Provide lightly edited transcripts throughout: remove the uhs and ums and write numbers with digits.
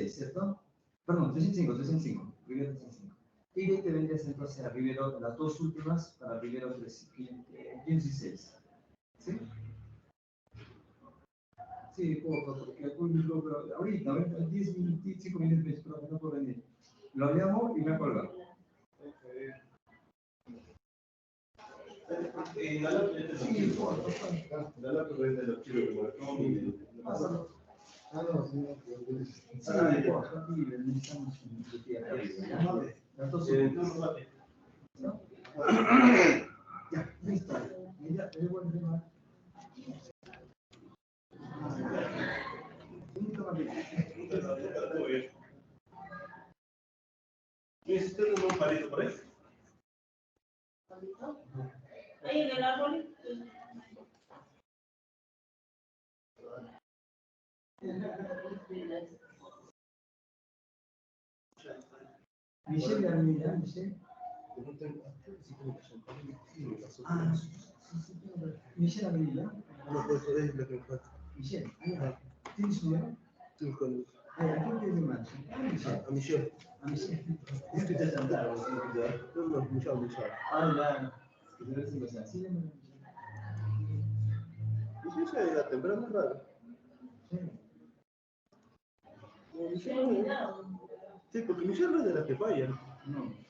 ¿cierto? Perdón, 305. Rivero 305. Y de ahí te vendrías entonces a Rivero, las dos últimas para Rivero 506. ¿Sí? Sí, porque ahorita, 10 minutos, 5 minutos, pero no puedo venir. Lo llamo y me colga. Sí, por favor. Dale la corriente del archivo de Marcón y Pásalo. Ah, no, sí, no. Sí, por favor, necesitamos un día. Entonces, ¿no? Ya, listo. Mira, te debo el tema. ¿Hiciste un palito por ahí? ¿Palito? Ahí en el árbol. Michelle, la niña, Michelle. Ah, sí, Michelle Avenida. No, pues es lo que falta. Michelle, ¿tienes un número? Tú con... ¿A quién tienes un número? A Michelle. A Michelle. Es que te sentaron, No, Michelle. Ah, ya. Que se ve sin así. Michelle se da temprano, raro. Sí, porque Michelle no es de las que fallan. No.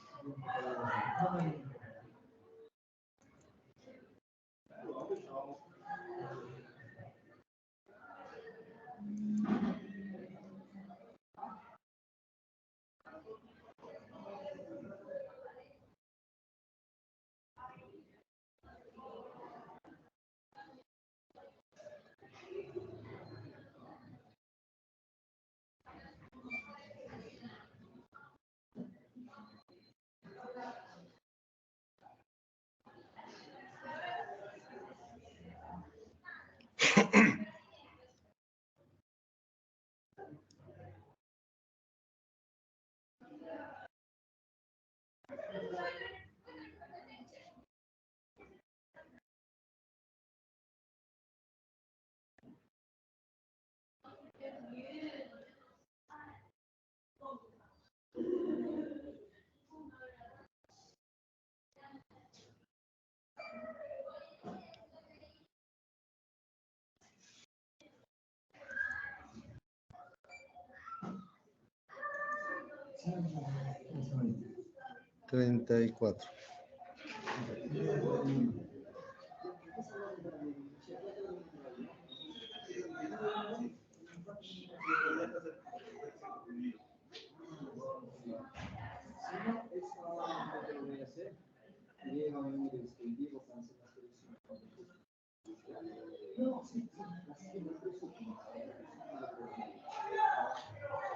$34.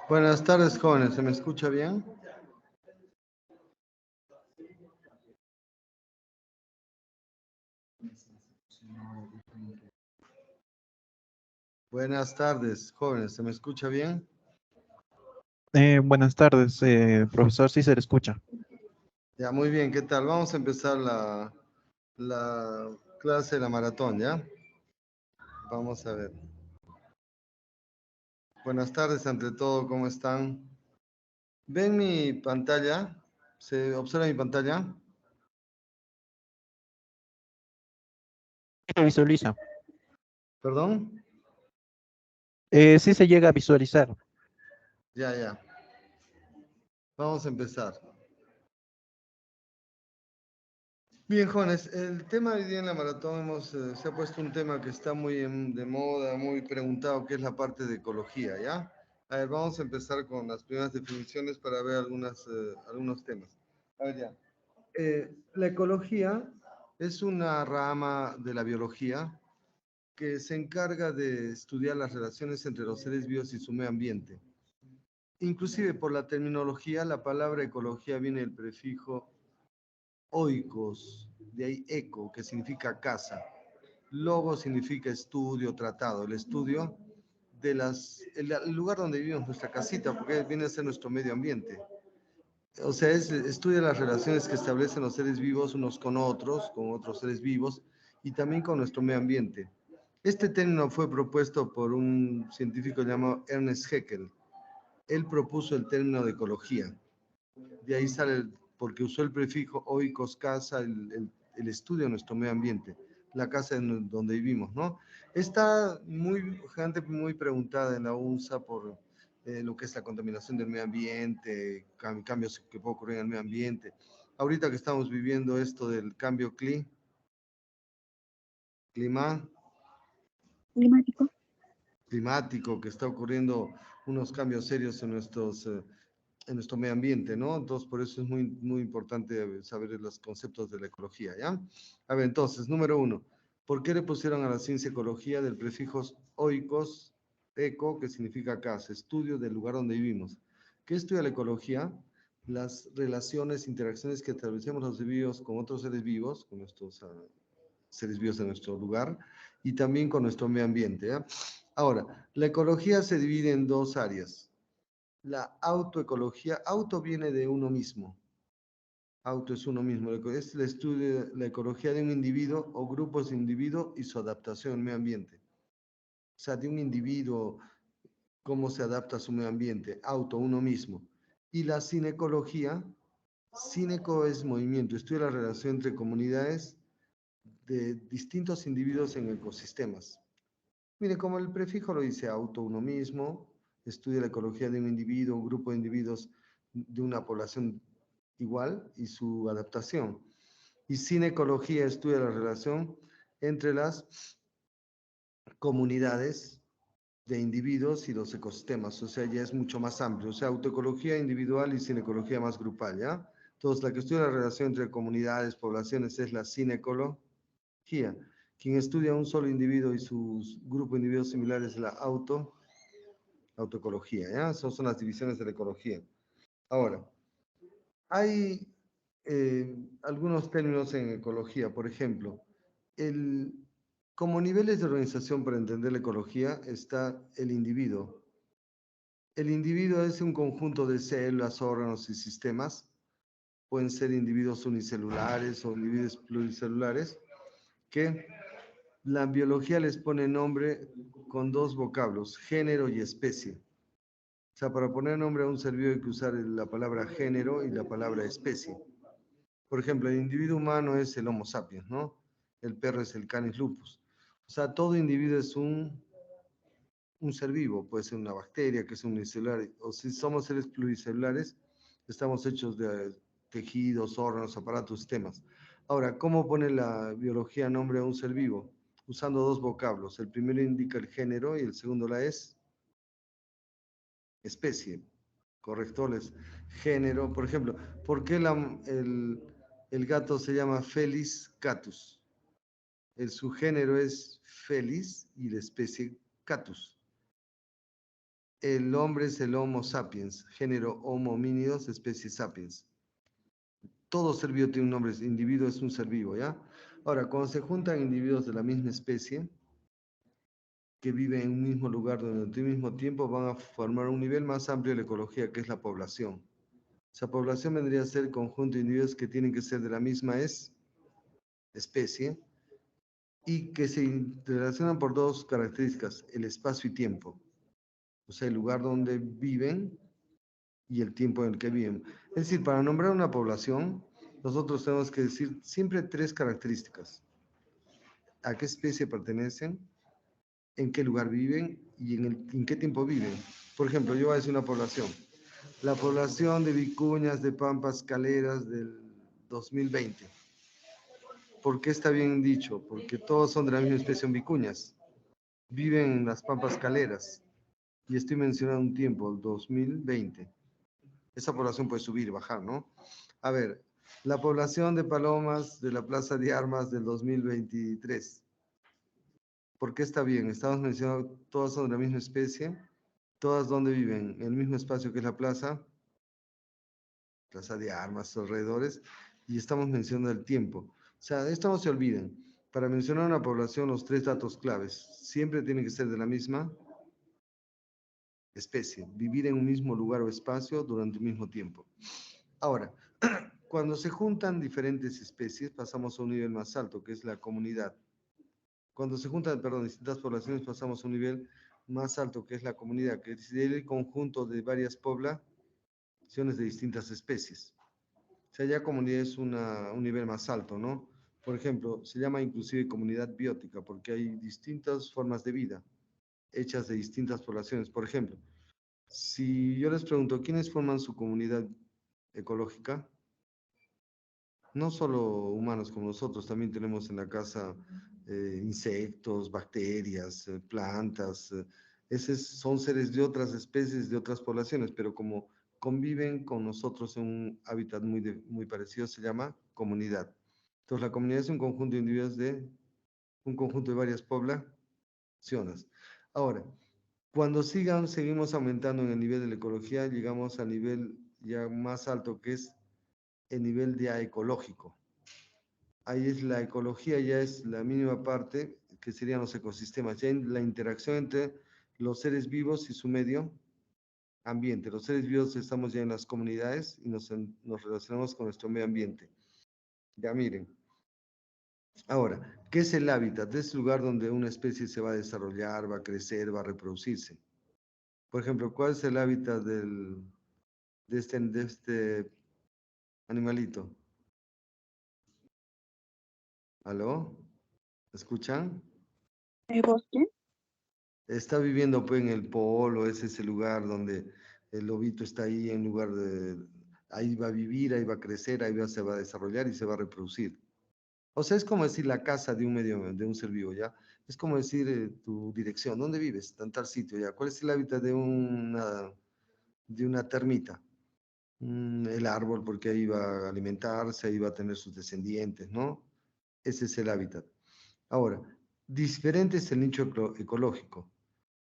Buenas tardes, jóvenes. ¿Se me escucha bien? Buenas tardes, jóvenes. ¿Se me escucha bien? Buenas tardes, profesor, sí se le escucha. Ya, muy bien. ¿Qué tal? Vamos a empezar la clase de la maratón, ¿ya? Vamos a ver. Buenas tardes, ante todo. ¿Cómo están? ¿Ven mi pantalla? ¿Se observa mi pantalla? Se visualiza. ¿Perdón? Sí se llega a visualizar. Ya. Vamos a empezar. Bien, jóvenes, el tema de hoy día en la maratón se ha puesto un tema que está muy de moda, muy preguntado, que es la parte de ecología, ¿ya? A ver, vamos a empezar con las primeras definiciones para ver algunos temas. A ver, ya. La ecología es una rama de la biología que se encarga de estudiar las relaciones entre los seres vivos y su medio ambiente. Inclusive por la terminología, la palabra ecología viene del prefijo oikos, de ahí eco, que significa casa. Logo significa estudio, tratado, el estudio de el lugar donde vivimos, nuestra casita, porque viene a ser nuestro medio ambiente. O sea, estudia las relaciones que establecen los seres vivos unos con otros seres vivos, y también con nuestro medio ambiente. Este término fue propuesto por un científico llamado Ernest Haeckel él propuso el término de ecología. De ahí sale, porque usó el prefijo oikos, casa, el estudio de nuestro medio ambiente, la casa donde vivimos, ¿no? Está gente muy preguntada en la UNSA por lo que es la contaminación del medio ambiente, cambios que pueden ocurrir en el medio ambiente. Ahorita que estamos viviendo esto del cambio climático, que está ocurriendo unos cambios serios en nuestro medio ambiente, ¿no? Entonces, por eso es muy importante saber los conceptos de la ecología, ¿ya? A ver, entonces, número 1, ¿por qué le pusieron a la ciencia ecología del prefijo oikos, eco, que significa casa, estudio del lugar donde vivimos? ¿Qué estudia la ecología? Las relaciones, interacciones que establecemos los vivos con otros seres vivos, con nuestros seres vivos de nuestro lugar, y también con nuestro medio ambiente, ¿ya? Ahora, la ecología se divide en dos áreas. La autoecología, auto viene de uno mismo. Auto es uno mismo. Es el estudio de la ecología de un individuo o grupos de individuos y su adaptación al medio ambiente. O sea, de un individuo, cómo se adapta a su medio ambiente. Auto, uno mismo. Y la cinecología, cineco es movimiento, estudia la relación entre comunidades de distintos individuos en ecosistemas. Mire, como el prefijo lo dice, auto, uno mismo, estudia la ecología de un individuo, un grupo de individuos de una población igual y su adaptación. Y cinecología estudia la relación entre las comunidades de individuos y los ecosistemas, o sea, ya es mucho más amplio, o sea, autoecología individual y cinecología más grupal, ¿ya? Entonces, la que estudia la relación entre comunidades, poblaciones, es la cinecología. Quien estudia un solo individuo y sus grupos de individuos similares es la autoecología, ¿ya? Esas son las divisiones de la ecología. Ahora, hay algunos términos en ecología, por ejemplo, como niveles de organización para entender la ecología está el individuo. El individuo es un conjunto de células, órganos y sistemas. Pueden ser individuos unicelulares o individuos pluricelulares que la biología les pone nombre con dos vocablos, género y especie. O sea, para poner nombre a un ser vivo hay que usar la palabra género y la palabra especie. Por ejemplo, el individuo humano es el Homo sapiens, ¿no? El perro es el Canis lupus. O sea, todo individuo es un ser vivo, puede ser una bacteria, que es un unicelular, o si somos seres pluricelulares, estamos hechos de tejidos, órganos, aparatos, sistemas. Ahora, ¿cómo pone la biología nombre a un ser vivo? Usando dos vocablos. El primero indica el género y el segundo la especie. Correctores. Género, por ejemplo, ¿por qué el gato se llama Felis catus? El subgénero es Felis y la especie Catus. El hombre es el Homo sapiens, género Homo homínidos, especie sapiens. Todo ser vivo tiene un nombre, individuo es un ser vivo, ¿ya? Ahora, cuando se juntan individuos de la misma especie, que viven en un mismo lugar durante un mismo tiempo, van a formar un nivel más amplio de la ecología, que es la población. Esa población vendría a ser el conjunto de individuos que tienen que ser de la misma especie y que se relacionan por dos características, el espacio y tiempo. O sea, el lugar donde viven y el tiempo en el que viven. Es decir, para nombrar una población, nosotros tenemos que decir siempre tres características. A qué especie pertenecen, en qué lugar viven y en qué tiempo viven. Por ejemplo, yo voy a decir una población. La población de vicuñas, de pampas, caleras del 2020. ¿Por qué está bien dicho? Porque todos son de la misma especie en vicuñas. Viven en las pampas caleras. Y estoy mencionando un tiempo, el 2020. Esa población puede subir y bajar, ¿no? A ver, la población de palomas de la Plaza de Armas del 2023. ¿Por qué está bien? Estamos mencionando, todas son de la misma especie, todas donde viven, en el mismo espacio que es la Plaza de Armas, alrededores, y estamos mencionando el tiempo. O sea, esto no se olviden. Para mencionar una población, los tres datos claves siempre tienen que ser de la misma especie, vivir en un mismo lugar o espacio durante un mismo tiempo. Ahora, cuando se juntan diferentes especies, pasamos a un nivel más alto, que es la comunidad. Cuando se juntan, distintas poblaciones, pasamos a un nivel más alto, que es la comunidad, que es el conjunto de varias poblaciones de distintas especies. O sea, ya comunidad es un nivel más alto, ¿no? Por ejemplo, se llama inclusive comunidad biótica, porque hay distintas formas de vida hechas de distintas poblaciones. Por ejemplo, si yo les pregunto, ¿quiénes forman su comunidad ecológica? No solo humanos como nosotros, también tenemos en la casa insectos, bacterias, plantas. Esos son seres de otras especies, de otras poblaciones, pero como conviven con nosotros en un hábitat muy parecido, se llama comunidad. Entonces, la comunidad es un conjunto de individuos un conjunto de varias poblaciones. Ahora, cuando seguimos aumentando en el nivel de la ecología, llegamos al nivel ya más alto, que es el nivel de aecológico. Ahí es la ecología, ya es la mínima parte, que serían los ecosistemas, ya en la interacción entre los seres vivos y su medio ambiente. Los seres vivos estamos ya en las comunidades y nos relacionamos con nuestro medio ambiente. Ya miren. Ahora, ¿qué es el hábitat? Es el lugar donde una especie se va a desarrollar, va a crecer, va a reproducirse. Por ejemplo, ¿cuál es el hábitat de este animalito? ¿Aló? ¿Escuchan? ¿El bosque? Está viviendo pues en el polo, ese es el lugar donde el lobito está ahí en lugar de... Ahí va a vivir, ahí va a crecer, se va a desarrollar y se va a reproducir. O sea, es como decir la casa de un medio, de un ser vivo, ¿ya? Es como decir tu dirección, ¿dónde vives? En tal sitio, ¿ya? ¿Cuál es el hábitat de una termita? El árbol, porque ahí va a alimentarse, ahí va a tener sus descendientes, ¿no? Ese es el hábitat. Ahora, diferente es el nicho ecológico.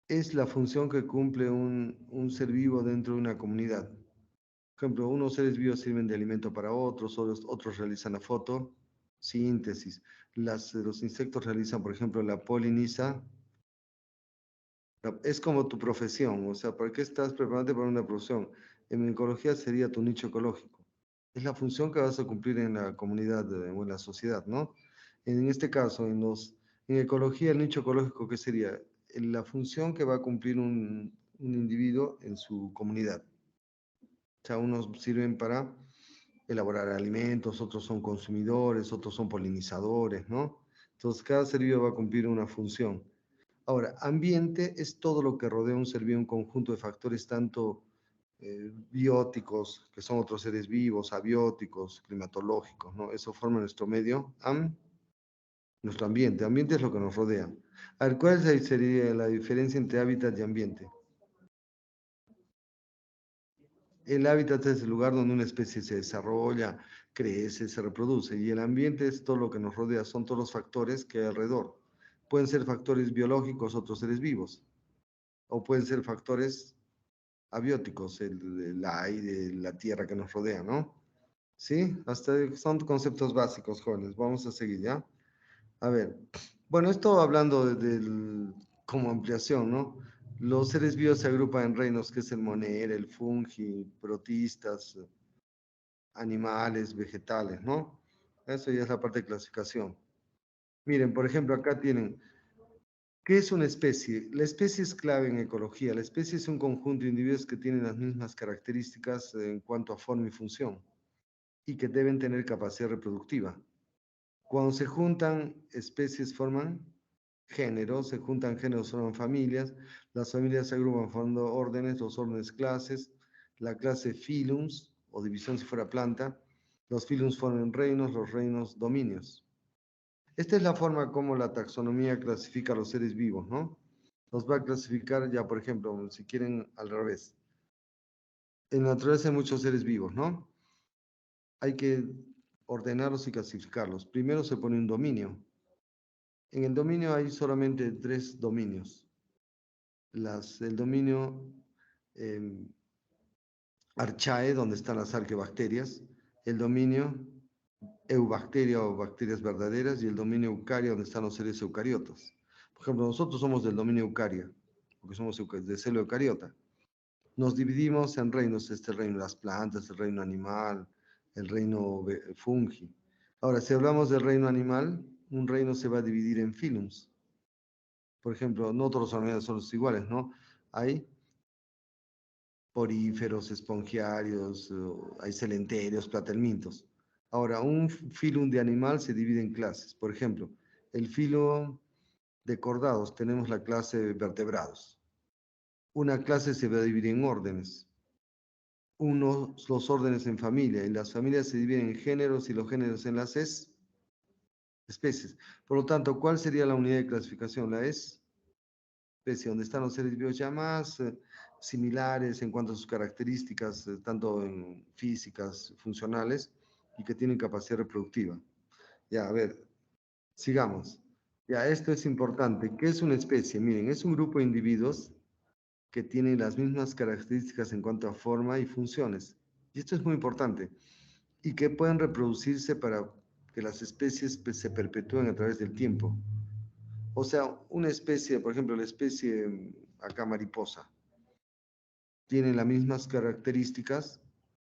Es la función que cumple un ser vivo dentro de una comunidad. Por ejemplo, unos seres vivos sirven de alimento para otros, otros realizan la fotosíntesis. Los insectos realizan, por ejemplo, la polinización. Es como tu profesión, o sea, ¿para qué estás preparándote para una profesión? En ecología sería tu nicho ecológico. Es la función que vas a cumplir en la comunidad o en la sociedad, ¿no? En este caso, en ecología, el nicho ecológico, ¿qué sería? La función que va a cumplir un individuo en su comunidad. O sea, unos sirven para elaborar alimentos, otros son consumidores, otros son polinizadores, ¿no? Entonces, cada ser vivo va a cumplir una función. Ahora, ambiente es todo lo que rodea un ser vivo, un conjunto de factores tanto bióticos, que son otros seres vivos, abióticos, climatológicos, ¿no? Eso forma nuestro medio, nuestro ambiente. Ambiente es lo que nos rodea. A ver, ¿cuál sería la diferencia entre hábitat y ambiente? El hábitat es el lugar donde una especie se desarrolla, crece, se reproduce, y el ambiente es todo lo que nos rodea, son todos los factores que hay alrededor. Pueden ser factores biológicos, otros seres vivos, o pueden ser factores abióticos, el aire, la tierra que nos rodea, ¿no? ¿Sí? Hasta ahí son conceptos básicos, jóvenes. Vamos a seguir, ¿ya? A ver, bueno, esto hablando como ampliación, ¿no? Los seres vivos se agrupan en reinos, que es el monera, el fungi, protistas, animales, vegetales, ¿no? Eso ya es la parte de clasificación. Miren, por ejemplo, acá tienen, ¿qué es una especie? La especie es clave en ecología. La especie es un conjunto de individuos que tienen las mismas características en cuanto a forma y función y que deben tener capacidad reproductiva. Cuando se juntan especies forman géneros, se juntan géneros forman familias, las familias se agrupan formando órdenes, los órdenes clases, la clase phylums o división si fuera planta, los phylums forman reinos, los reinos dominios. Esta es la forma como la taxonomía clasifica a los seres vivos, ¿no? Los va a clasificar ya, por ejemplo, si quieren al revés. En la naturaleza hay muchos seres vivos, ¿no? Hay que ordenarlos y clasificarlos. Primero se pone un dominio. En el dominio hay solamente 3 dominios. El dominio Archae, donde están las arqueobacterias, el dominio Eubacteria o bacterias verdaderas y el dominio Eucaria, donde están los seres eucariotas. Por ejemplo, nosotros somos del dominio Eucaria, porque somos de célula eucariota. Nos dividimos en reinos, este reino de las plantas, el reino animal, el reino fungi. Ahora, si hablamos del reino animal, un reino se va a dividir en phylums. Por ejemplo, no todos los organismos son los iguales, ¿no? Hay poríferos, espongiarios, hay celenterios, platelmintos. Ahora, un filum de animal se divide en clases. Por ejemplo, el filo de cordados tenemos la clase vertebrados. Una clase se va a dividir en órdenes. Los órdenes en familia, y las familias se dividen en géneros y los géneros en las especies. Por lo tanto, ¿cuál sería la unidad de clasificación? La especie, donde están los seres vivos ya más similares en cuanto a sus características, tanto en físicas, funcionales, y que tienen capacidad reproductiva. Ya, a ver, sigamos. Ya, esto es importante. ¿Qué es una especie? Miren, es un grupo de individuos que tienen las mismas características en cuanto a forma y funciones. Y esto es muy importante. Y que pueden reproducirse para que las especies se perpetúen a través del tiempo. O sea, una especie, por ejemplo, la especie acá mariposa, tiene las mismas características,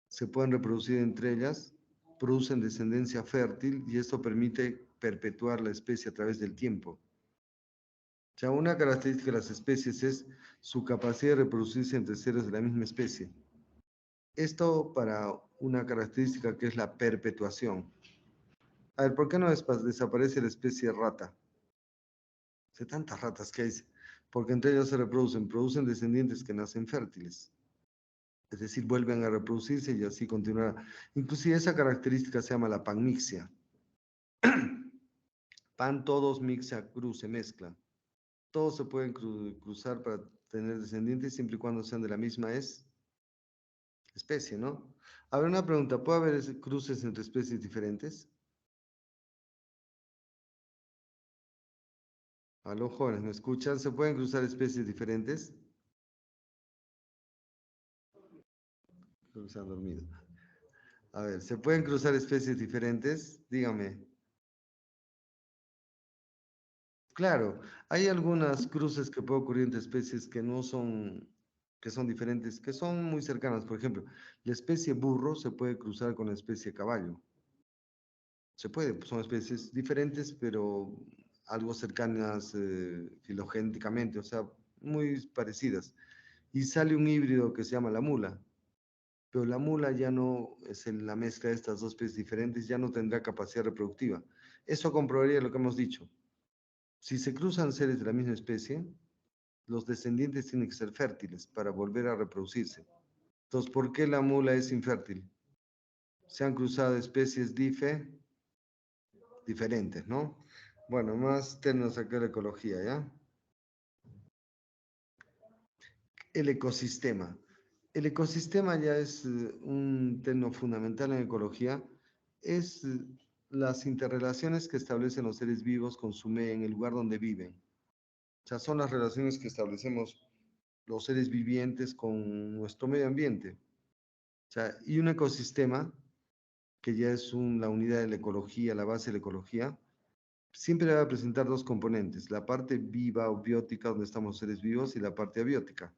se pueden reproducir entre ellas, producen descendencia fértil y esto permite perpetuar la especie a través del tiempo. O sea, una característica de las especies es su capacidad de reproducirse entre seres de la misma especie. Esto para una característica que es la perpetuación. A ver, ¿por qué no desaparece la especie rata? Hay tantas ratas que hay, porque entre ellos se producen descendientes que nacen fértiles. Es decir, vuelven a reproducirse y así continuará. Inclusive esa característica se llama la panmixia. Pan, todos, mixia, cruce, mezcla. Todos se pueden cruzar para tener descendientes siempre y cuando sean de la misma especie, ¿no? A ver, una pregunta, ¿puede haber cruces entre especies diferentes? Aló, jóvenes, ¿me escuchan? ¿Se pueden cruzar especies diferentes? Creo que se han dormido. A ver, ¿se pueden cruzar especies diferentes? Dígame. Claro, hay algunas cruces que pueden ocurrir entre especies que no son, que son diferentes, que son muy cercanas. Por ejemplo, la especie burro se puede cruzar con la especie caballo. Se puede, son especies diferentes, pero algo cercanas filogénicamente, o sea, muy parecidas. Y sale un híbrido que se llama la mula, pero la mula ya no es la mezcla de estas dos especies diferentes, ya no tendrá capacidad reproductiva. Eso comprobaría lo que hemos dicho. Si se cruzan seres de la misma especie, los descendientes tienen que ser fértiles para volver a reproducirse. Entonces, ¿por qué la mula es infértil? Se han cruzado especies diferentes, ¿no? Bueno, más términos acá de la ecología, ¿ya? El ecosistema. El ecosistema ya es un término fundamental en ecología. Es las interrelaciones que establecen los seres vivos con su medio en el lugar donde viven. O sea, son las relaciones que establecemos los seres vivientes con nuestro medio ambiente. O sea, y un ecosistema, que ya es la unidad de la ecología, la base de la ecología, siempre va a presentar dos componentes, la parte viva o biótica, donde estamos los seres vivos, y la parte abiótica.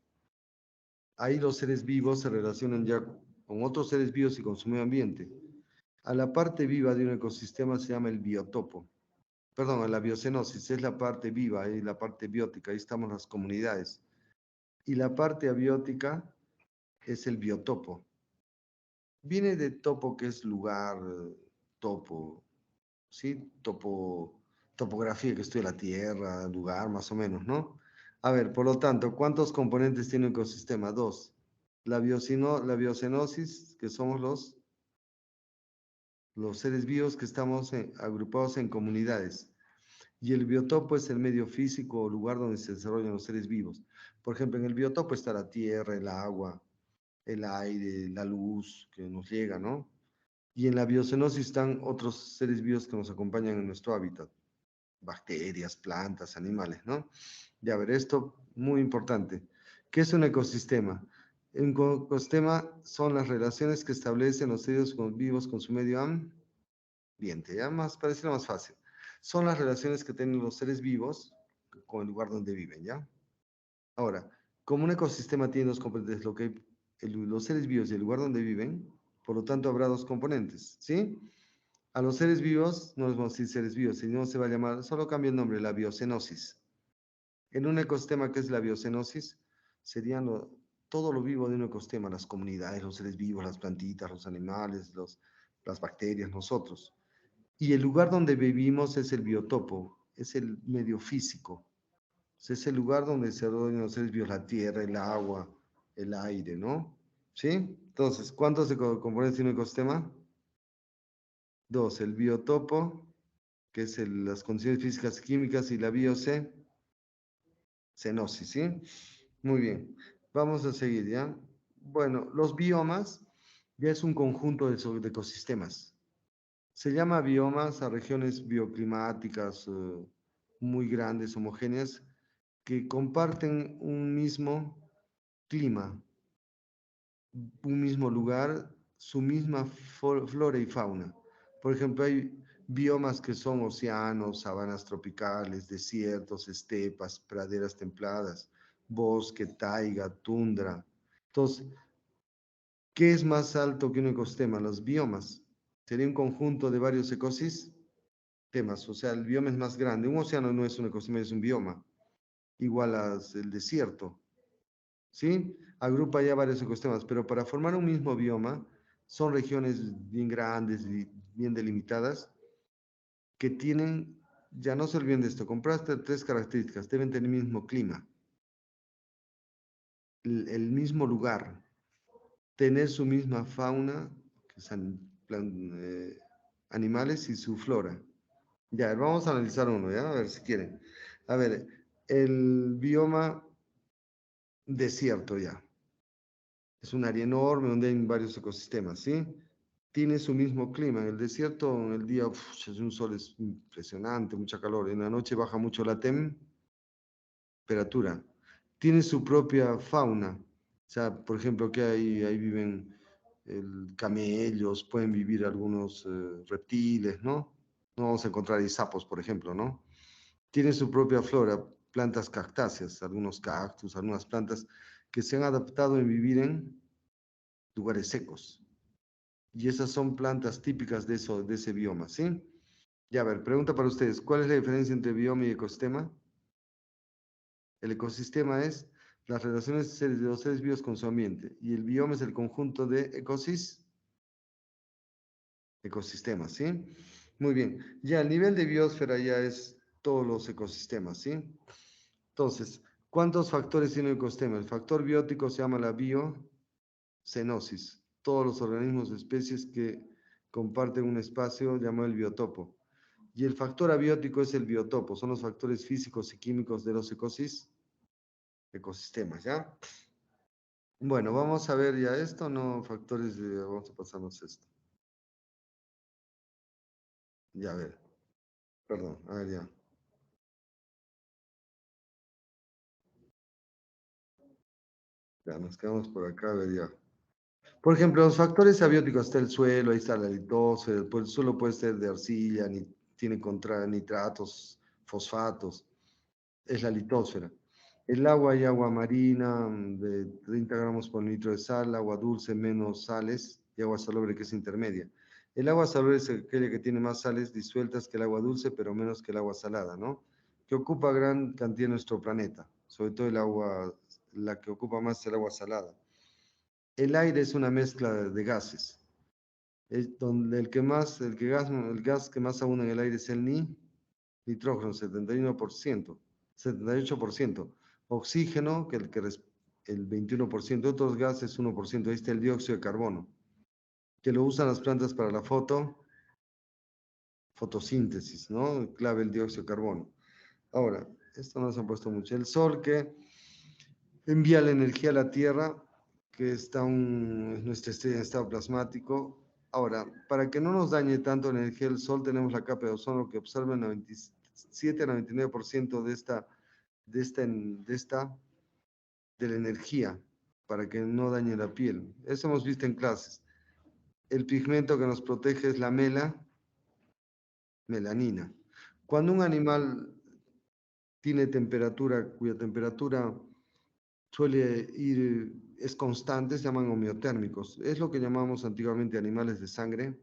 Ahí los seres vivos se relacionan ya con otros seres vivos y con su medio ambiente. A la parte viva de un ecosistema se llama el biotopo. Perdón, a la biocenosis es la parte viva y la parte biótica, ahí estamos las comunidades. Y la parte abiótica es el biotopo. Viene de topo, que es lugar, topo, ¿sí? Topografía, que estudia la Tierra, lugar, más o menos, ¿no? A ver, por lo tanto, ¿cuántos componentes tiene un ecosistema? Dos. La biocenosis, que somos los seres vivos que estamos agrupados en comunidades. Y el biotopo es el medio físico o lugar donde se desarrollan los seres vivos. Por ejemplo, en el biotopo está la tierra, el agua, el aire, la luz que nos llega, ¿no? Y en la biocenosis están otros seres vivos que nos acompañan en nuestro hábitat, bacterias, plantas, animales, ¿no? Ya ver, esto muy importante. ¿Qué es un ecosistema? Un ecosistema son las relaciones que establecen los seres vivos con su medio ambiente, ya más, para decirlo más fácil. Son las relaciones que tienen los seres vivos con el lugar donde viven, ¿ya? Ahora, como un ecosistema tiene dos componentes, lo que los seres vivos y el lugar donde viven, por lo tanto habrá dos componentes, ¿sí? A los seres vivos no les vamos a decir seres vivos, sino se va a llamar, solo cambia el nombre, la biocenosis. En un ecosistema, que es la biocenosis, serían todo lo vivo de un ecosistema, las comunidades, los seres vivos, las plantitas, los animales, las bacterias, nosotros. Y el lugar donde vivimos es el biotopo, es el medio físico. Es el lugar donde se desarrollan los seres vivos, la tierra, el agua, el aire, ¿no? ¿Sí? Entonces, ¿cuántos se componen de un ecosistema? Dos, el biotopo, que es las condiciones físicas y químicas, y la biocenosis, ¿sí? Muy bien. Vamos a seguir, ¿ya? Bueno, los biomas ya es un conjunto de ecosistemas. Se llama biomas a regiones bioclimáticas muy grandes, homogéneas, que comparten un mismo clima, un mismo lugar, su misma flora y fauna. Por ejemplo, hay biomas que son océanos, sabanas tropicales, desiertos, estepas, praderas templadas, bosque, taiga, tundra. Entonces, ¿qué es más alto que un ecosistema? Los biomas. Sería un conjunto de varios ecosistemas. O sea, el bioma es más grande. Un océano no es un ecosistema, es un bioma. Igual el desierto. ¿Sí? Agrupa ya varios ecosistemas, pero para formar un mismo bioma son regiones bien grandes y bien delimitadas que tienen, ya no se olviden de esto, compraste tres características, deben tener el mismo clima, el mismo lugar, tener su misma fauna, que son animales y su flora. Ya, vamos a analizar uno, ¿ya? A ver si quieren. A ver, el bioma desierto ya. Es un área enorme donde hay varios ecosistemas, ¿sí? Tiene su mismo clima. En el desierto, en el día, es un sol es impresionante, mucha calor. En la noche baja mucho la temperatura. Tiene su propia fauna. O sea, por ejemplo, que ahí viven camellos, pueden vivir algunos reptiles, ¿no? No vamos a encontrar ahí sapos, por ejemplo, ¿no? Tiene su propia flora, plantas cactáceas, algunos cactus, algunas plantas que se han adaptado en vivir en lugares secos. Y esas son plantas típicas de ese bioma, ¿sí? Ya, a ver, pregunta para ustedes, ¿cuál es la diferencia entre bioma y ecosistema? El ecosistema es las relaciones de los seres vivos con su ambiente, y el bioma es el conjunto de ecosistemas, ¿sí? Muy bien, ya el nivel de biosfera ya es todos los ecosistemas, ¿sí? Entonces, ¿cuántos factores tiene el ecosistema? El factor biótico se llama la biocenosis. Todos los organismos de especies que comparten un espacio llamado el biotopo. Y el factor abiótico es el biotopo, son los factores físicos y químicos de los ecosistemas, ¿ya? Bueno, vamos a ver ya esto, no factores vamos a pasarnos esto. Ya, a ver, perdón, a ver ya. Ya, nos quedamos por acá, a ver ya. Por ejemplo, los factores abióticos, está el suelo, ahí está la litosfera, el suelo puede ser de arcilla, tiene nitratos, fosfatos, es la litosfera. El agua hay agua marina de 30 gramos por litro de sal, agua dulce menos sales y agua salobre que es intermedia. El agua salobre es aquella que tiene más sales disueltas que el agua dulce, pero menos que el agua salada, ¿no? Que ocupa gran cantidad en nuestro planeta, sobre todo el agua, la que ocupa más es el agua salada. El aire es una mezcla de gases. Donde el gas que más abunda en el aire es el nitrógeno, 71%, 78%. Oxígeno, el 21%, otros gases 1%. Ahí está el dióxido de carbono, que lo usan las plantas para la fotosíntesis, ¿no? Clave el dióxido de carbono. Ahora, esto no se ha puesto mucho. El sol que envía la energía a la Tierra, que es nuestra estrella en estado plasmático. Ahora, para que no nos dañe tanto la energía del sol, tenemos la capa de ozono que absorbe el 97 a 99% de la energía, para que no dañe la piel. Eso hemos visto en clases. El pigmento que nos protege es la melanina. Cuando un animal tiene temperatura, cuya temperatura es constante, se llaman homeotérmicos. Es lo que llamamos antiguamente animales de sangre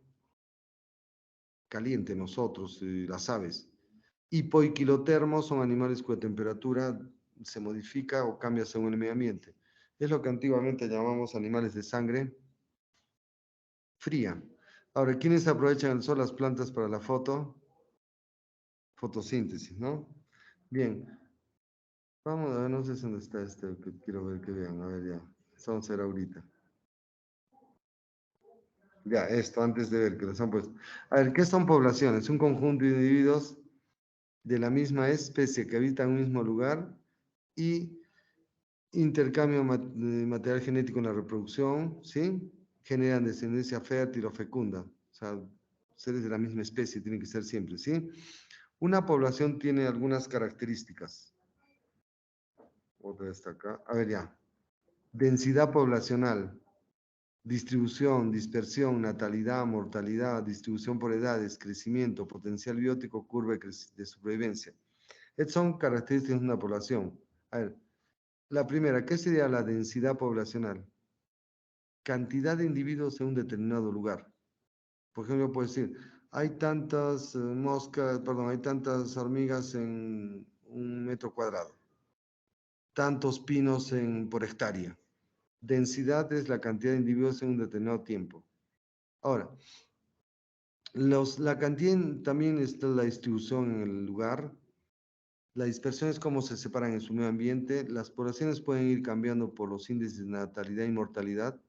caliente, nosotros, las aves. Hipoiquilotermos son animales cuya temperatura se modifica o cambia según el medio ambiente. Es lo que antiguamente llamamos animales de sangre fría. Ahora, ¿quiénes aprovechan el sol? Las plantas para la fotosíntesis, ¿no? Bien, vamos a ver, no sé dónde está este, que quiero ver que vean, a ver ya, vamos a ver ahorita. Ya, esto antes de ver que los han puesto. A ver, ¿qué son poblaciones? Un conjunto de individuos de la misma especie que habitan en un mismo lugar y intercambio de material genético en la reproducción, ¿sí? Generan descendencia fértil o fecunda. O sea, seres de la misma especie tienen que ser siempre, ¿sí? Una población tiene algunas características. Otra está acá. A ver ya. Densidad poblacional, distribución, dispersión, natalidad, mortalidad, distribución por edades, crecimiento, potencial biótico, curva de supervivencia. Estas son características de una población. A ver, la primera, ¿qué sería la densidad poblacional? Cantidad de individuos en un determinado lugar. Por ejemplo, puedo decir, hay tantas moscas, perdón, hay tantas hormigas en 1 metro cuadrado, tantos pinos por hectárea. Densidad es la cantidad de individuos en un determinado tiempo. Ahora, la cantidad también está la distribución en el lugar. La dispersión es cómo se separan en su medio ambiente. Las poblaciones pueden ir cambiando por los índices de natalidad y mortalidad.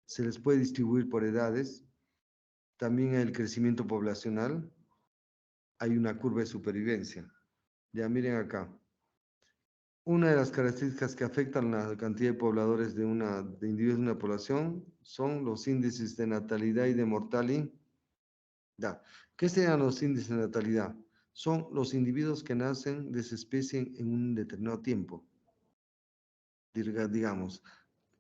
Se les puede distribuir por edades. También el crecimiento poblacional. Hay una curva de supervivencia. Ya miren acá. Una de las características que afectan la cantidad de pobladores de individuos de una población son los índices de natalidad y de mortalidad. ¿Qué serían los índices de natalidad? Son los individuos que nacen de esa especie en un determinado tiempo. Digamos,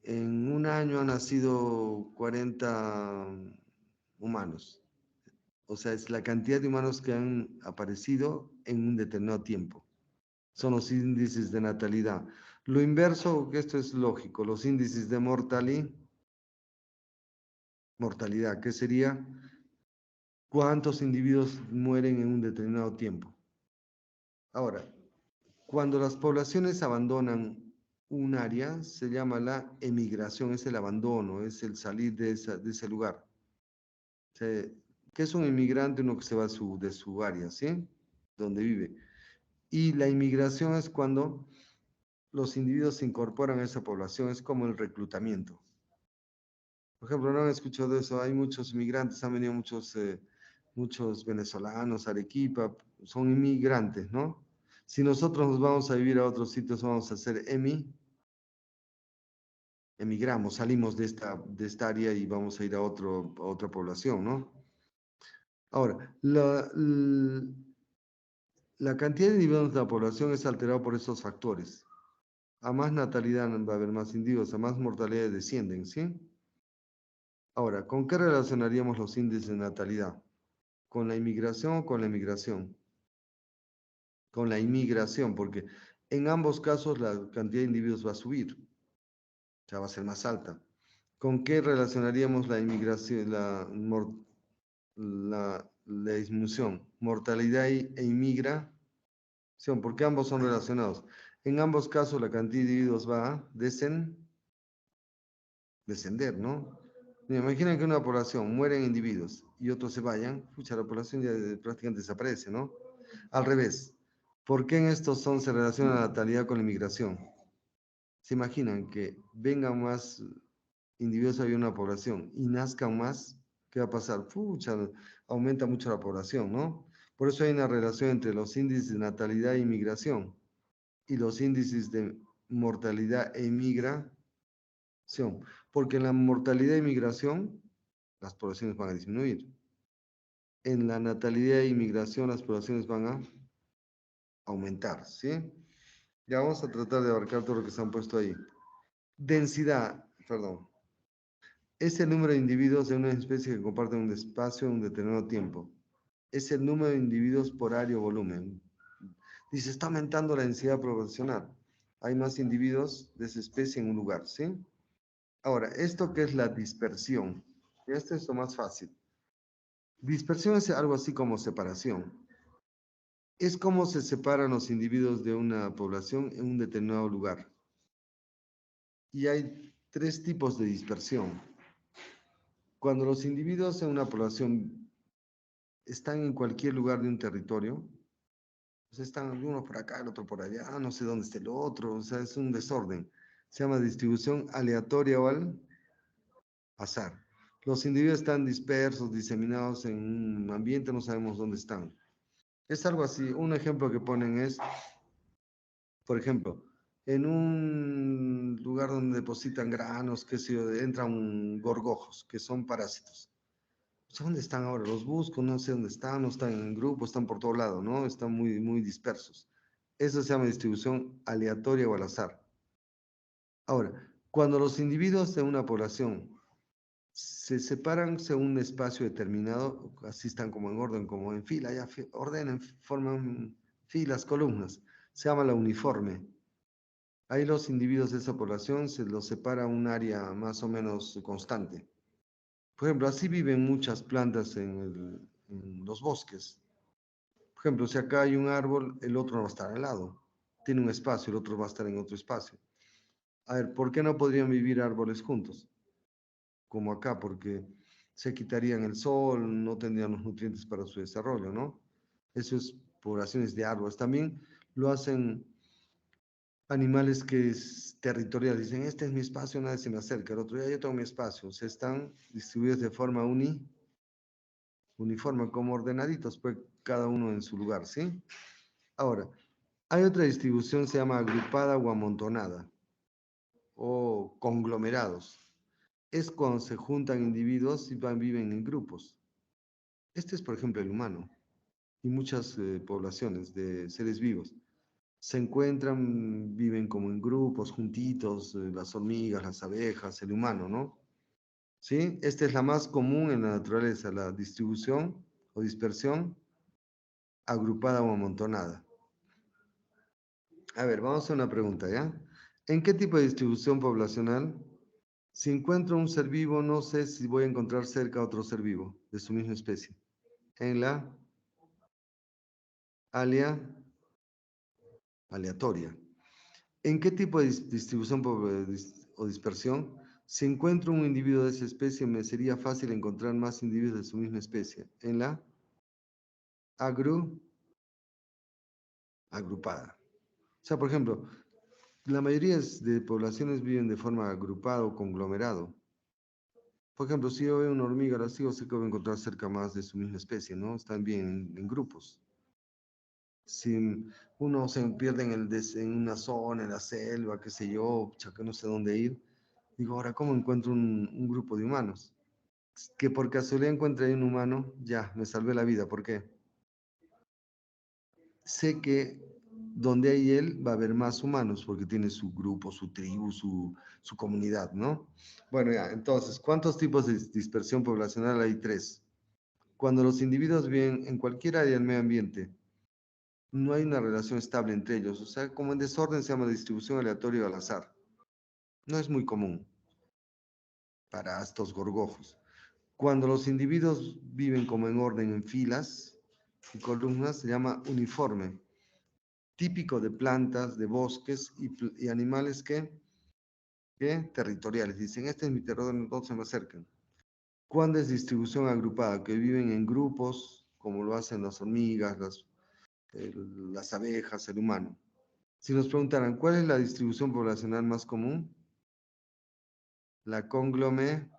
en un año han nacido 40 humanos. O sea, es la cantidad de humanos que han aparecido en un determinado tiempo. Son los índices de natalidad. Lo inverso, que esto es lógico, los índices de mortalidad, ¿qué sería? ¿Cuántos individuos mueren en un determinado tiempo? Ahora, cuando las poblaciones abandonan un área, se llama la emigración, es el abandono, es el salir de ese lugar. O sea, ¿qué es un inmigrante? Uno que se va de su área, ¿sí? Donde vive. Y la inmigración es cuando los individuos se incorporan a esa población, es como el reclutamiento. Por ejemplo, no han escuchado de eso, hay muchos inmigrantes, han venido muchos venezolanos, Arequipa, son inmigrantes, ¿no? Si nosotros nos vamos a vivir a otros sitios, vamos a hacer emigramos, salimos de esta área y vamos a ir a otra población, ¿no? Ahora, la cantidad de individuos de la población es alterada por estos factores. A más natalidad va a haber más individuos, a más mortalidad descienden, ¿sí? Ahora, ¿con qué relacionaríamos los índices de natalidad? ¿Con la inmigración o con la emigración? Con la inmigración, porque en ambos casos la cantidad de individuos va a subir, o sea, va a ser más alta. ¿Con qué relacionaríamos la inmigración, la disminución? Mortalidad e inmigración, porque ambos son relacionados. En ambos casos la cantidad de individuos va a descender, ¿no? Imaginen que una población mueren individuos y otros se vayan, pucha, la población ya prácticamente desaparece, ¿no? Al revés, ¿por qué en estos se relaciona la natalidad con la inmigración? ¿Se imaginan que vengan más individuos a vivir en una población y nazcan más? ¿Qué va a pasar? Pucha, aumenta mucho la población, ¿no? Por eso hay una relación entre los índices de natalidad e inmigración y los índices de mortalidad e inmigración. Porque en la mortalidad e inmigración las poblaciones van a disminuir. En la natalidad e inmigración las poblaciones van a aumentar, ¿sí? Ya vamos a tratar de abarcar todo lo que se han puesto ahí. Densidad, perdón, es el número de individuos de una especie que comparten un espacio en un determinado tiempo. Es el número de individuos por área o volumen. Dice, está aumentando la densidad poblacional. Hay más individuos de esa especie en un lugar, ¿sí? Ahora, ¿esto qué es la dispersión? Esto es lo más fácil. Dispersión es algo así como separación. es cómo se separan los individuos de una población en un determinado lugar. Y hay tres tipos de dispersión. Cuando los individuos en una población están en cualquier lugar de un territorio, pues están uno por acá, el otro por allá, no sé dónde está el otro, o sea, es un desorden. Se llama distribución aleatoria o al azar. Los individuos están dispersos, diseminados en un ambiente, no sabemos dónde están. Es algo así. Un ejemplo que ponen es, por ejemplo, en un lugar donde depositan granos, qué sé yo, entran gorgojos, que son parásitos. ¿Dónde están ahora? Los busco, no sé dónde están, no están en grupo, están por todo lado, ¿no? Están muy, muy dispersos. Eso se llama distribución aleatoria o al azar. Ahora, cuando los individuos de una población se separan según un espacio determinado, así están como en orden, como en fila, ya ordenan, forman filas, columnas, se llama la uniforme. Ahí los individuos de esa población se los separa un área más o menos constante. Por ejemplo, así viven muchas plantas en los bosques. Por ejemplo, si acá hay un árbol, el otro no va a estar al lado. Tiene un espacio, el otro va a estar en otro espacio. A ver, ¿por qué no podrían vivir árboles juntos? Como acá, porque se quitarían el sol, no tendrían los nutrientes para su desarrollo, ¿no? Eso es poblaciones de árboles. También lo hacen animales que es territorial. Dicen, este es mi espacio, nadie se me acerca. El otro día yo tengo mi espacio. O sea, están distribuidos de forma uniforme, como ordenaditos, pues cada uno en su lugar, ¿sí? Ahora, hay otra distribución, se llama agrupada o amontonada, o conglomerados. Es cuando se juntan individuos y viven en grupos. Este es, por ejemplo, el humano y muchas poblaciones de seres vivos. Se encuentran, viven como en grupos, juntitos, las hormigas, las abejas, el humano, ¿no? ¿Sí? Esta es la más común en la naturaleza, la distribución o dispersión agrupada o amontonada. A ver, vamos a hacer una pregunta, ¿ya? ¿En qué tipo de distribución poblacional? Si encuentro un ser vivo, no sé si voy a encontrar cerca otro ser vivo de su misma especie. En la aleatoria. ¿En qué tipo de distribución o dispersión? Si encuentro un individuo de esa especie, me sería fácil encontrar más individuos de su misma especie. En la agrupada. O sea, por ejemplo, la mayoría de poblaciones viven de forma agrupada o conglomerado. Por ejemplo, si yo veo una hormiga, la sigo, sé que voy a encontrar cerca más de su misma especie, ¿no? Están bien en grupos. Si uno se pierde en una zona, en la selva, qué sé yo, ya que no sé dónde ir, digo, ahora, ¿cómo encuentro un grupo de humanos? Que por casualidad encuentre ahí un humano, ya, me salvé la vida. ¿Por qué? Sé que donde hay él va a haber más humanos, porque tiene su grupo, su tribu, su comunidad, ¿no? Bueno, ya, entonces, ¿cuántos tipos de dispersión poblacional hay? Tres. Cuando los individuos viven en cualquier área del medio ambiente, no hay una relación estable entre ellos. O sea, como en desorden se llama distribución aleatoria o al azar. No es muy común para estos gorgojos. Cuando los individuos viven como en orden en filas y columnas, se llama uniforme, típico de plantas, de bosques y animales que territoriales. Dicen, este es mi territorio, no se me acercan. Cuando es distribución agrupada, que viven en grupos, como lo hacen las hormigas, las abejas, el humano. Si nos preguntaran, ¿cuál es la distribución poblacional más común? La conglomerada.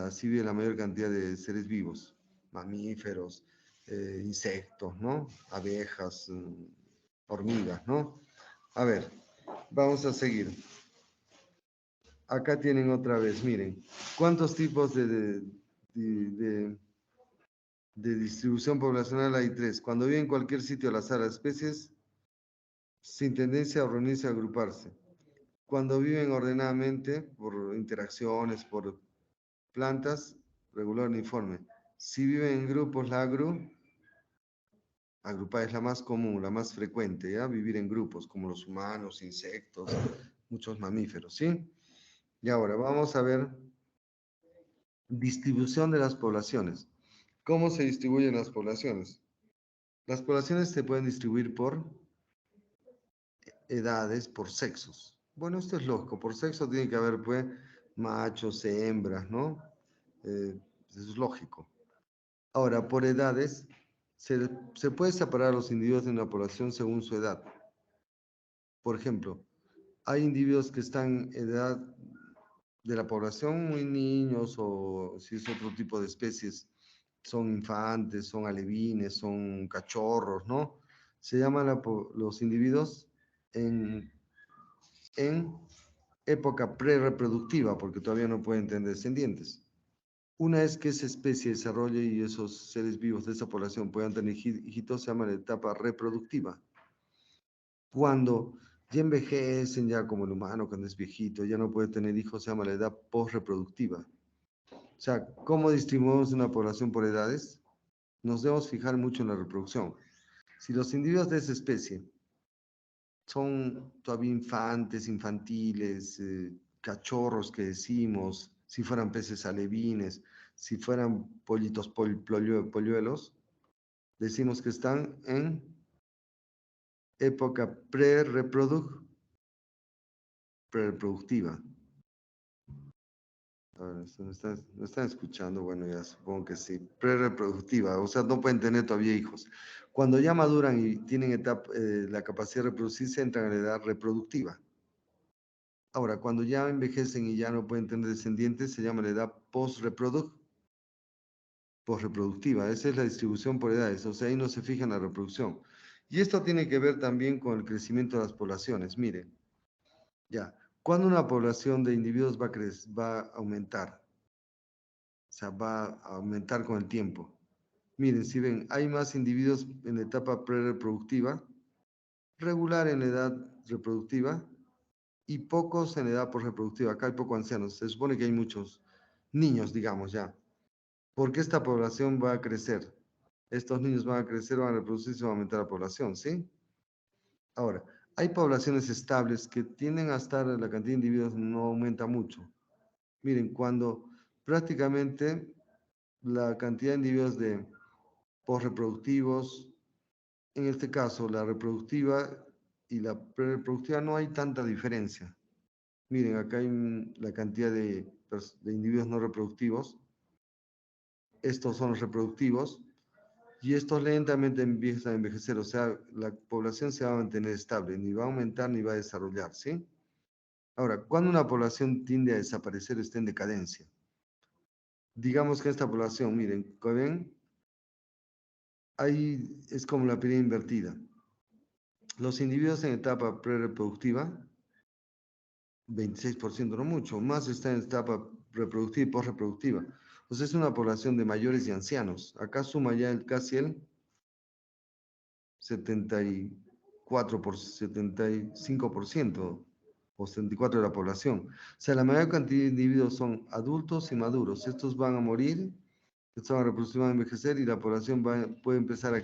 Así vive la mayor cantidad de seres vivos, mamíferos, insectos, ¿no? Abejas, hormigas, ¿no? A ver, vamos a seguir. Acá tienen otra vez, miren, ¿cuántos tipos de distribución poblacional hay? Tres. Cuando vive en cualquier sitio al azar a especies, sin tendencia a reunirse a agruparse. Cuando viven ordenadamente, por interacciones, por plantas, regular uniforme. Si viven en grupos, la agrupada es la más común, la más frecuente, ¿ya? Vivir en grupos, como los humanos, insectos, muchos mamíferos, ¿sí? Y ahora vamos a ver distribución de las poblaciones. ¿Cómo se distribuyen las poblaciones? Las poblaciones se pueden distribuir por edades, por sexos. Bueno, esto es lógico. Por sexo tiene que haber, pues, machos, hembras, ¿no? Eso es lógico. Ahora, por edades, se puede separar a los individuos de una población según su edad. Por ejemplo, hay individuos que están en edad de la población muy niños o si es otro tipo de especies, son infantes, son alevines, son cachorros, ¿no? Se llaman los individuos en época prerreproductiva porque todavía no pueden tener descendientes. Una vez que esa especie desarrolle y esos seres vivos de esa población puedan tener hijitos, se llama la etapa reproductiva. Cuando ya envejecen, ya como el humano, cuando es viejito, ya no puede tener hijos, se llama la edad postreproductiva. O sea, ¿cómo distribuimos una población por edades? Nos debemos fijar mucho en la reproducción. Si los individuos de esa especie son todavía infantes, infantiles, cachorros que decimos, si fueran peces alevines, si fueran pollitos polluelos, decimos que están en época prereproductiva. A ver, ¿no están escuchando? Bueno, ya supongo que sí. Prereproductiva, o sea, no pueden tener todavía hijos. Cuando ya maduran y tienen la capacidad de reproducirse, entran a la edad reproductiva. Ahora, cuando ya envejecen y ya no pueden tener descendientes, se llama la edad postreproductiva. Esa es la distribución por edades, o sea, ahí no se fija en la reproducción. Y esto tiene que ver también con el crecimiento de las poblaciones. Miren, ya, cuando una población de individuos va a aumentar, o sea, va a aumentar con el tiempo. Miren, si ven, hay más individuos en la etapa prereproductiva, regular en la edad reproductiva y pocos en la edad postreproductiva. Acá hay pocos ancianos. Se supone que hay muchos niños, digamos ya. Porque esta población va a crecer. Estos niños van a crecer, van a reproducirse, va a aumentar la población, ¿sí? Ahora, hay poblaciones estables que tienden a estar, la cantidad de individuos no aumenta mucho. Miren, cuando prácticamente la cantidad de individuos de postreproductivos, en este caso la reproductiva y la prereproductiva, no hay tanta diferencia. Miren, acá hay la cantidad de individuos no reproductivos. Estos son los reproductivos. Y estos lentamente empiezan a envejecer. O sea, la población se va a mantener estable. Ni va a aumentar ni va a desarrollar, ¿sí? Ahora, cuando una población tiende a desaparecer, está en decadencia. Digamos que esta población, miren, ¿ven? Ahí es como la pirámide invertida. Los individuos en etapa prereproductiva, 26%, no mucho, más está en etapa reproductiva y postreproductiva. O sea, es una población de mayores y ancianos. Acá suma ya casi el 75% o 74% de la población. O sea, la mayor cantidad de individuos son adultos y maduros. Estos van a morir, estos van a reproducir, van a envejecer y la población puede empezar a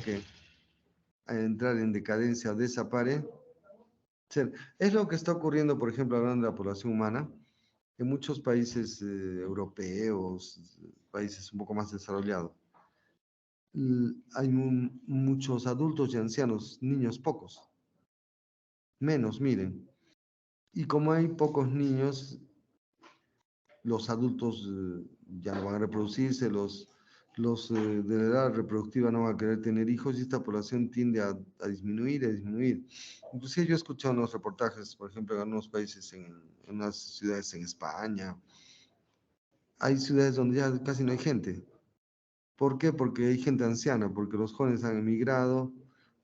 entrar en decadencia o desaparecer. Es lo que está ocurriendo, por ejemplo, hablando de la población humana, en muchos países europeos, países un poco más desarrollados. Hay muchos adultos y ancianos, niños pocos, menos, miren. Y como hay pocos niños, los adultos ya no van a reproducirse, los de la edad reproductiva no van a querer tener hijos y esta población tiende a disminuir, a disminuir. Inclusive yo he escuchado unos reportajes, por ejemplo, en algunos países, en unas ciudades en España, hay ciudades donde ya casi no hay gente. ¿Por qué? Porque hay gente anciana, porque los jóvenes han emigrado,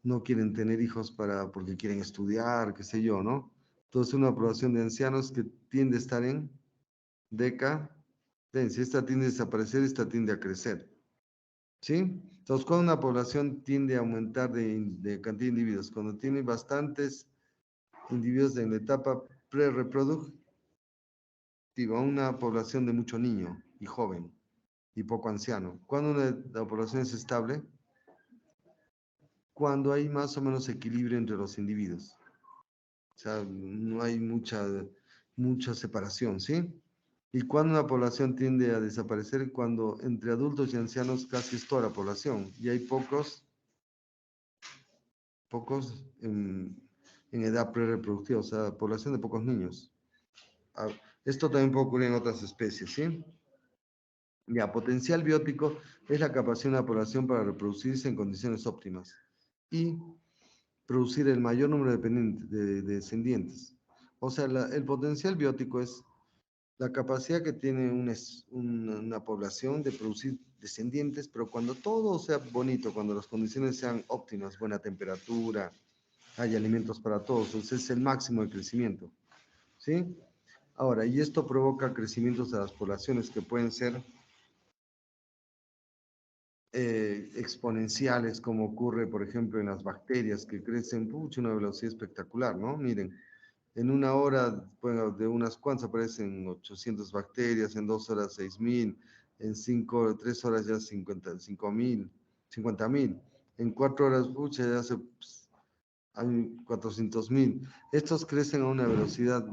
no quieren tener hijos porque quieren estudiar, qué sé yo, ¿no? Entonces una población de ancianos que tiende a estar en decadencia. Esta tiende a desaparecer, esta tiende a crecer. ¿Sí? Entonces, cuando una población tiende a aumentar de cantidad de individuos, cuando tiene bastantes individuos en la etapa prereproductiva, una población de mucho niño y joven y poco anciano. Cuando la población es estable, cuando hay más o menos equilibrio entre los individuos. O sea, no hay mucha separación, ¿sí? Y cuando una población tiende a desaparecer, cuando entre adultos y ancianos casi es toda la población y hay pocos pocos en edad prereproductiva, o sea, población de pocos niños. Esto también puede ocurrir en otras especies, ¿sí? Ya, potencial biótico es la capacidad de una población para reproducirse en condiciones óptimas y producir el mayor número de descendientes. O sea, el potencial biótico es la capacidad que tiene una población de producir descendientes, pero cuando todo sea bonito, cuando las condiciones sean óptimas, buena temperatura, hay alimentos para todos, entonces es el máximo de crecimiento, ¿sí? Ahora, y esto provoca crecimientos de las poblaciones que pueden ser exponenciales, como ocurre, por ejemplo, en las bacterias que crecen, pucha, una velocidad espectacular, ¿no? Miren, en una hora, bueno, de unas cuantas aparecen 800 bacterias, en 2 horas 6.000, en 3 horas ya 55.000, 50.000, en 4 horas, pucha, ya hay 400.000. Estos crecen a una velocidad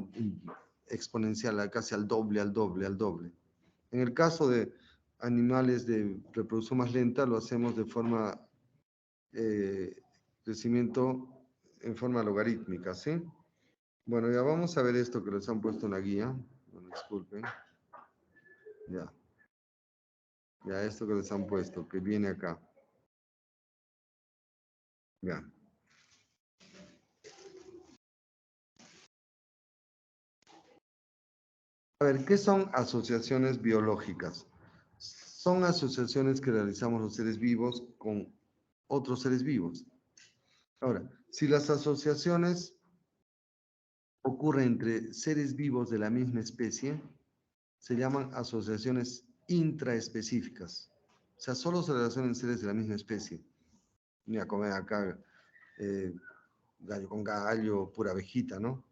exponencial, casi al doble, al doble, al doble. En el caso de animales de reproducción más lenta, lo hacemos de forma, crecimiento en forma logarítmica, ¿sí? Bueno, ya vamos a ver esto que les han puesto en la guía. Bueno, disculpen. Ya. Ya, esto que les han puesto, que viene acá. Ya. A ver, ¿qué son asociaciones biológicas? Son asociaciones que realizamos los seres vivos con otros seres vivos. Ahora, si las asociaciones ocurren entre seres vivos de la misma especie, se llaman asociaciones intraespecíficas. O sea, solo se relacionan seres de la misma especie. Mira, como ven acá, gallo con gallo, pura abejita, ¿no?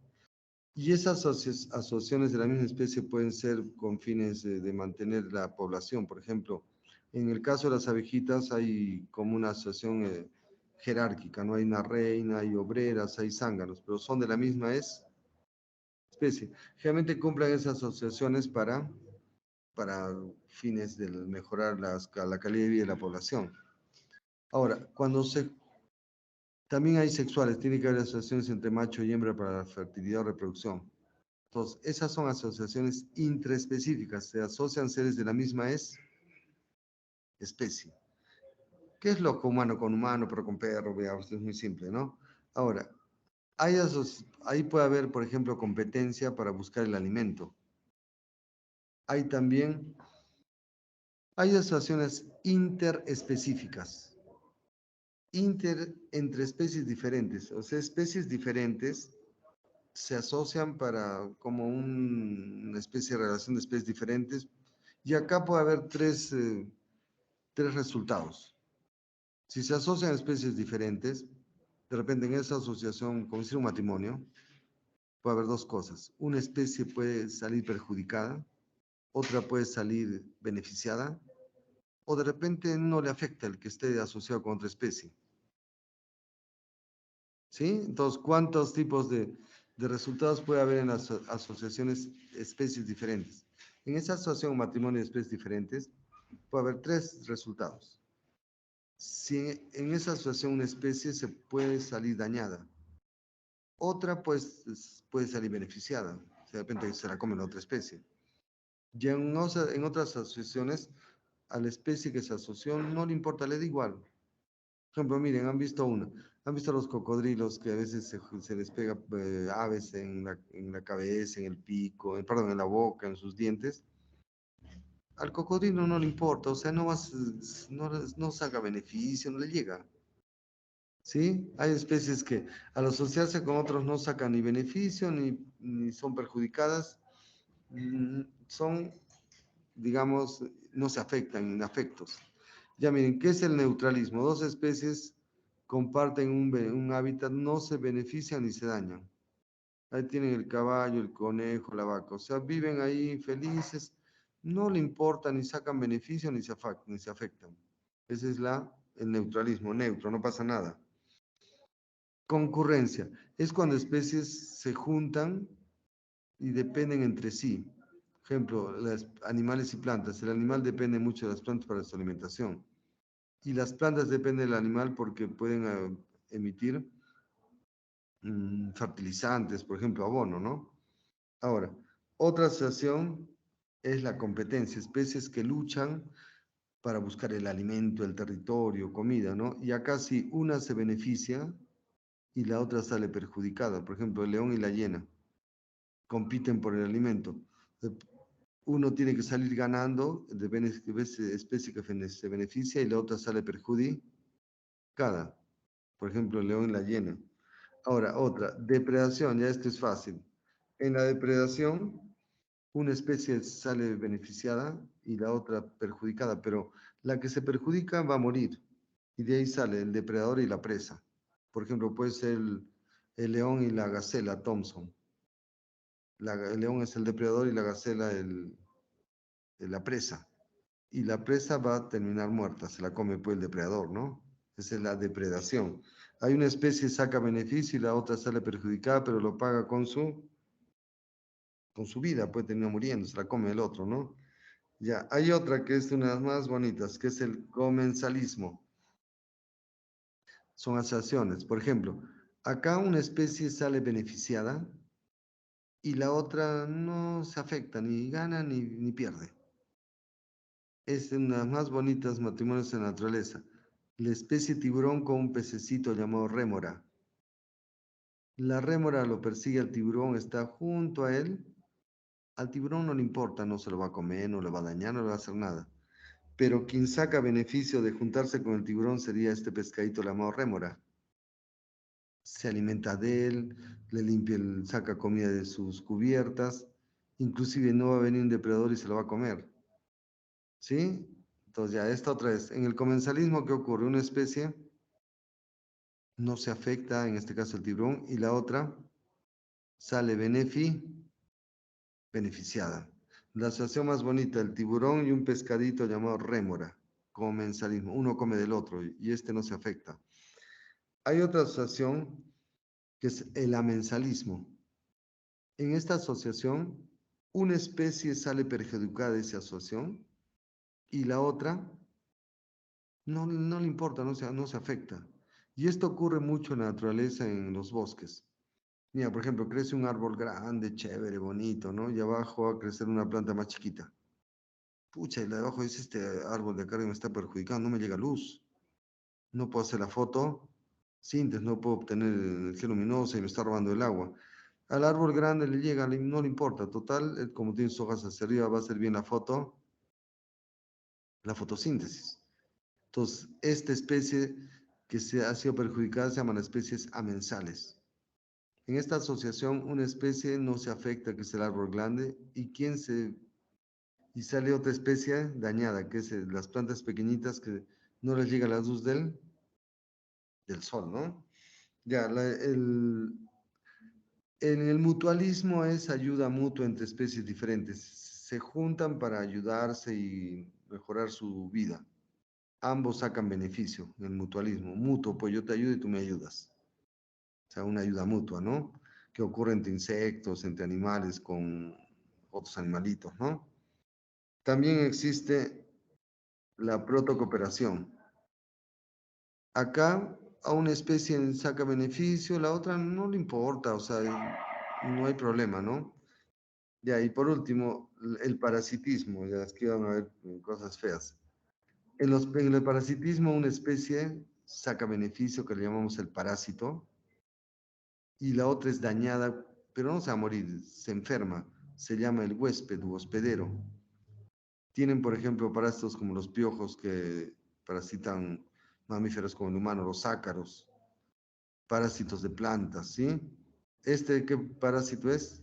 Y esas asociaciones de la misma especie pueden ser con fines de mantener la población. Por ejemplo, en el caso de las abejitas hay como una asociación jerárquica, ¿no? Hay una reina, hay obreras, hay zánganos, pero son de la misma especie. Generalmente cumplen esas asociaciones para fines de mejorar la calidad de vida de la población. Ahora, también hay sexuales, tiene que haber asociaciones entre macho y hembra para la fertilidad o reproducción. Entonces, esas son asociaciones intraespecíficas, se asocian seres de la misma especie. ¿Qué es loco humano con humano, pero con perro? Veamos, es muy simple, ¿no? Ahora, ahí puede haber, por ejemplo, competencia para buscar el alimento. Hay también, hay asociaciones interespecíficas, entre especies diferentes, o sea, especies diferentes se asocian para como una especie de relación de especies diferentes, y acá puede haber tres resultados. Si se asocian especies diferentes, de repente en esa asociación, como si un matrimonio, puede haber dos cosas. Una especie puede salir perjudicada, otra puede salir beneficiada, o de repente no le afecta el que esté asociado con otra especie. ¿Sí? Entonces, ¿cuántos tipos de resultados puede haber en las asociaciones especies diferentes? En esa asociación matrimonio de especies diferentes, puede haber tres resultados. Si en esa asociación una especie se puede salir dañada, otra pues puede salir beneficiada, de repente se la come la otra especie. Y en otras asociaciones, a la especie que se asoció no le importa, le da igual. Por ejemplo, miren, han visto los cocodrilos que a veces se les pega aves en la cabeza, en el pico, perdón, en la boca, en sus dientes. Al cocodrilo no le importa, o sea, no saca beneficio, no le llega. ¿Sí? Hay especies que al asociarse con otros no sacan ni beneficio ni son perjudicadas, son, digamos, no se afectan, inafectos. Ya miren, ¿qué es el neutralismo? Dos especies comparten un hábitat, no se benefician ni se dañan. Ahí tienen el caballo, el conejo, la vaca, o sea, viven ahí felices, no le importa ni sacan beneficio ni se afectan. Ese es el neutralismo, neutro, no pasa nada. Concurrencia es cuando especies se juntan y dependen entre sí. Por ejemplo, animales y plantas. El animal depende mucho de las plantas para su alimentación. Y las plantas dependen del animal porque pueden emitir fertilizantes, por ejemplo, abono, ¿no? Ahora, otra asociación es la competencia, especies que luchan para buscar el alimento, el territorio, comida, ¿no? Y acá si una se beneficia y la otra sale perjudicada, por ejemplo, el león y la hiena compiten por el alimento. Uno tiene que salir ganando de especie que se beneficia y la otra sale perjudicada, por ejemplo, el león y la hiena. Ahora, otra, depredación, ya esto es fácil. En la depredación, una especie sale beneficiada y la otra perjudicada, pero la que se perjudica va a morir. Y de ahí sale el depredador y la presa. Por ejemplo, puede ser el león y la gacela Thompson. El león es el depredador y la gacela la presa. Y la presa va a terminar muerta, se la come pues el depredador, ¿no? Esa es la depredación. Hay una especie que saca beneficio y la otra sale perjudicada, pero lo paga con su vida, puede terminar muriendo, se la come el otro, ¿no? Ya, hay otra que es una de las más bonitas, que es el comensalismo. Son asociaciones. Por ejemplo, acá una especie sale beneficiada y la otra no se afecta, ni gana ni pierde. Es una de las más bonitas matrimonios en la naturaleza. La especie tiburón con un pececito llamado rémora. La rémora lo persigue al tiburón, está junto a él. Al tiburón no le importa, no se lo va a comer, no le va a dañar, no le va a hacer nada. Pero quien saca beneficio de juntarse con el tiburón sería este pescadito llamado rémora. Se alimenta de él, le limpia, saca comida de sus cubiertas, inclusive no va a venir un depredador y se lo va a comer. ¿Sí? Entonces ya, esta otra vez, en el comensalismo, ¿qué ocurre? Una especie no se afecta, en este caso el tiburón, y la otra sale beneficiada. La asociación más bonita, el tiburón y un pescadito llamado rémora, comensalismo, uno come del otro y este no se afecta. Hay otra asociación que es el amensalismo. En esta asociación, una especie sale perjudicada de esa asociación y la otra no le importa, no se afecta. Y esto ocurre mucho en la naturaleza, en los bosques. Mira, por ejemplo, crece un árbol grande, chévere, bonito, ¿no? Y abajo va a crecer una planta más chiquita. Pucha, y la de abajo dice, este árbol de acá me está perjudicando, no me llega luz. No puedo hacer la foto, síntesis, no puedo obtener energía luminosa y me está robando el agua. Al árbol grande le llega, no le importa, total, como tiene sus hojas hacia arriba, va a hacer bien la fotosíntesis. Entonces, esta especie que ha sido perjudicada se llaman especies amensales. En esta asociación, una especie no se afecta, que es el árbol grande, y sale otra especie dañada, que es las plantas pequeñitas que no les llega la luz del sol, ¿no? Ya, en el mutualismo es ayuda mutua entre especies diferentes. Se juntan para ayudarse y mejorar su vida. Ambos sacan beneficio en el mutualismo. Mutuo, pues yo te ayudo y tú me ayudas. O sea, una ayuda mutua, ¿no? Que ocurre entre insectos, entre animales con otros animalitos, ¿no? También existe la protocooperación. Acá a una especie saca beneficio, la otra no le importa, o sea, no hay problema, ¿no? Ya, y por último, el parasitismo, ya es que van a ver cosas feas. En el parasitismo, una especie saca beneficio que le llamamos el parásito, y la otra es dañada, pero no se va a morir, se enferma, se llama el huésped u hospedero. Tienen, por ejemplo, parásitos como los piojos que parasitan mamíferos como el humano, los ácaros, parásitos de plantas, ¿sí? ¿Qué parásito es?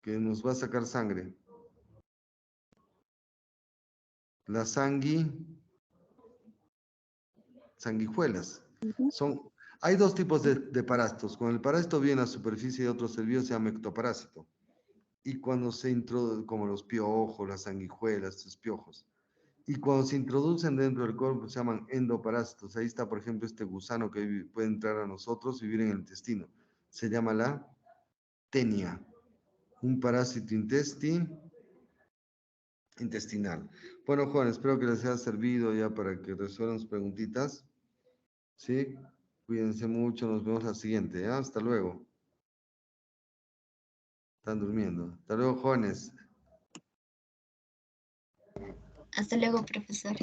Que nos va a sacar sangre. Las sanguijuelas. Hay dos tipos de parásitos. Cuando el parásito viene a la superficie de otro ser vivo se llama ectoparásito. Y cuando se introduce, como los piojos, las sanguijuelas, estos piojos. Y cuando se introducen dentro del cuerpo se llaman endoparásitos. Ahí está, por ejemplo, este gusano que puede entrar a nosotros y vivir en el intestino. Se llama la tenia, un parásito intestinal. Bueno, Juan, espero que les haya servido ya para que resuelvan sus preguntitas. ¿Sí? Cuídense mucho, nos vemos la siguiente, ¿ya? Hasta luego. Están durmiendo. Hasta luego, jóvenes. Hasta luego, profesor.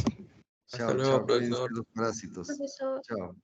Chao, luego, chao. Cuídense profesor. los parásitos. Profesor. Chao.